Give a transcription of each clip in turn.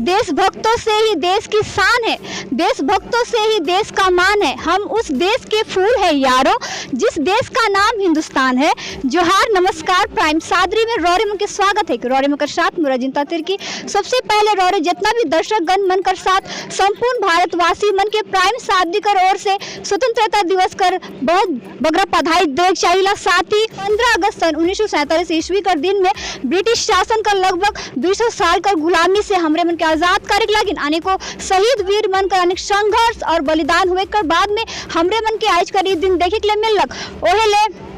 देशभक्तों से ही देश की शान है, देशभक्तों से ही देश का मान है। हम उस देश के फूल है यारों, जिस देश का नाम हिंदुस्तान है। जोहार, नमस्कार। प्राइम सादरी में रौरे मन के स्वागत है। रौरे मन कर साथ मुराजिंता तिर्की। सबसे पहले रौरे जितना भी दर्शक गण मन कर साथ संपूर्ण भारतवासी मन के प्राइम सादरी कर ओर से स्वतंत्रता दिवस कर बहुत बगरा बधाई देख चाहिए। साथ ही 15 अगस्त सन 1947 ईस्वी कर दिन में ब्रिटिश शासन का लगभग 200 साल कर गुलामी से हमरे मन के आजाद करे लगिन। अनेकों शहीद वीर मन कर अनेक संघर्ष और बलिदान हुए कर बाद में हमरे मन के आज कर दिन देखे के लिए मिलक। ओहे ले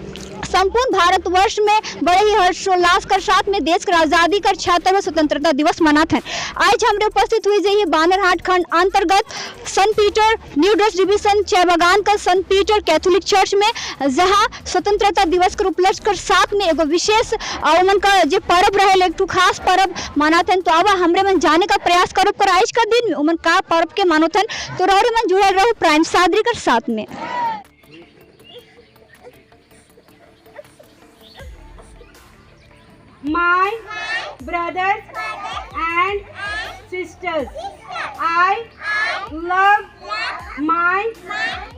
संपूर्ण भारतवर्ष में बड़े ही हर्षोल्लास कर साथ में देश का आज़ादी कर 76वां स्वतंत्रता दिवस मनाते हैं। आज हमरे उपस्थित हुई जइए बानरहाट खंड अंतर्गत सन पीटर न्यू डच डिवीजन चायबागान का सन पीटर कैथोलिक चर्च में, जहां स्वतंत्रता दिवस के उपलक्ष्य कर साथ में एगो विशेष अवमन का जो पर्व रहे, एक खास पर्व मनाते हैं। तो अब हमरे मन जाने का प्रयास करो कर आज का दिन में उमन का पर्व के मानोते हैं। तो रौरे मन जुड़े रहो प्राइम सादरी कर साथ में। My brothers and sisters, I love my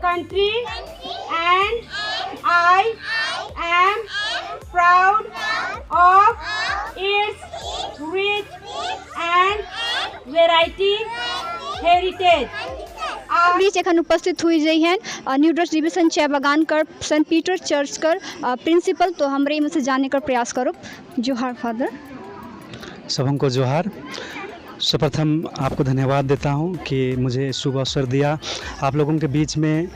country and I am proud of its rich and variety heritage. बीच एखन उपस्थित हुई जई हैं न्यू डच डिवीजन चायबागान कर सेंट पीटर चर्च कर प्रिंसिपल। तो हमरे में से जानने का प्रयास करो। जोहार फादर। सबों को जोहार। सर्वप्रथम आपको धन्यवाद देता हूं कि मुझे शुभ अवसर दिया आप लोगों के बीच में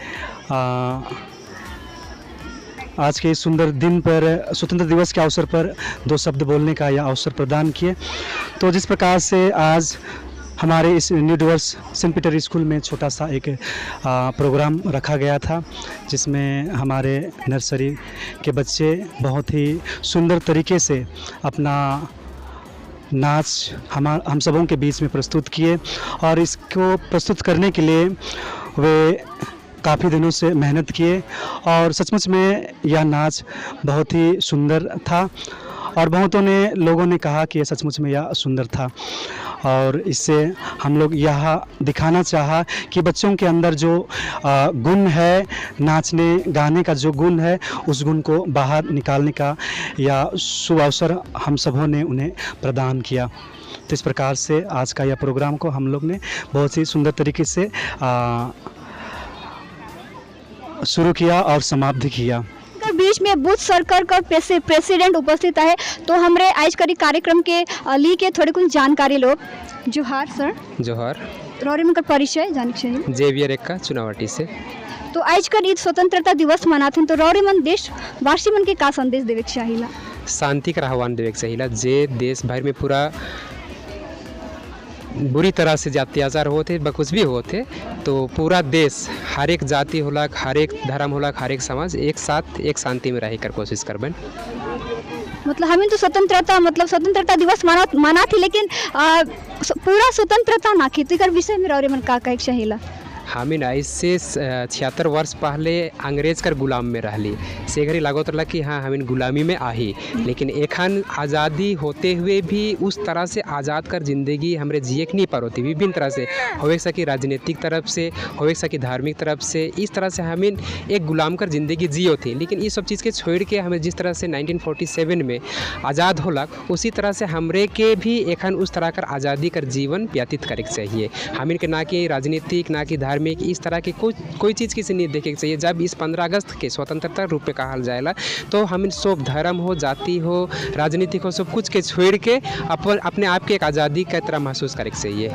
आज के इस सुंदर दिन पर, स्वतंत्र दिवस के अवसर पर 2 शब्द बोलने का यह अवसर प्रदान किए। तो जिस प्रकार से आज हमारे इस न्यू डवर्स सेंट पीटर स्कूल में छोटा सा एक प्रोग्राम रखा गया था, जिसमें हमारे नर्सरी के बच्चे बहुत ही सुंदर तरीके से अपना नाच हम सबों के बीच में प्रस्तुत किए। और इसको प्रस्तुत करने के लिए वे काफ़ी दिनों से मेहनत किए और सचमुच में यह नाच बहुत ही सुंदर था और बहुतों ने लोगों ने कहा कि यह सचमुच में यह सुंदर था। और इससे हम लोग यह दिखाना चाहा कि बच्चों के अंदर जो गुण है, नाचने गाने का जो गुण है, उस गुण को बाहर निकालने का यह शुभ अवसर हम सबों ने उन्हें प्रदान किया। तो इस प्रकार से आज का यह प्रोग्राम को हम लोग ने बहुत ही सुंदर तरीके से शुरू किया और समाप्त किया। बीच में बुद्ध सर्कल का प्रेसिडेंट उपस्थित है। तो हमरे आज करी कार्यक्रम के ली के थोड़ी कुछ जानकारी लो। जोहार सर। जोहार। रौरे मन का परिचय जाने चाहिए। जेवियर एक का चुनावटी से। तो आज कर ईद स्वतंत्रता दिवस मनाते हैं। तो रौरे मन देशवासी मन के का संदेश देवे चाहिए? शांति का आह्वान देवे चाहिए। जे देश भर में पूरा बुरी तरह से अत्याचार होते ब कुछ भी होते, तो पूरा देश हर एक जाति होलक, हर एक धर्म होलक, हर एक समाज एक साथ एक शांति में रह कर कोशिश करबन। मतलब हमें तो स्वतंत्रता दिवस माना थी, लेकिन पूरा स्वतंत्रता ना की। तो विषय में रौरे मन का कहे चाहिए? हमिन ऐसे 76 वर्ष पहले अंग्रेज कर गुलाम में रहली से घड़ी लागत रहा कि हाँ हमिन गुलामी में आही, लेकिन एखन आज़ादी होते हुए भी उस तरह से आज़ाद कर जिंदगी हमरे जिए नहीं पर होती। विभिन्न तरह से होवे सकी राजनीतिक तरफ से, होवे सकी धार्मिक तरफ से, इस तरह से हमिन एक गुलाम कर जिंदगी जियो थी। लेकिन ये सब चीज़ के छोड़ के हमें जिस तरह से 1947 में आज़ाद होलक, उसी तरह से हमरे के भी एखन उस तरह कर आज़ादी कर जीवन व्यतीत करे चाहिए। हमिन के ना कि राजनीतिक ना कि धार्मिक इस तरह की कोई चीज़ किसी नहीं देखे चाहिए। जब इस 15 अगस्त के स्वतंत्रता रूप में कहा जाएगा, तो हमें सब धर्म हो, जाति हो, राजनीतिक हो, सब कुछ के छोड़ के अपने आप के एक आज़ादी की तरह महसूस करे चाहिए।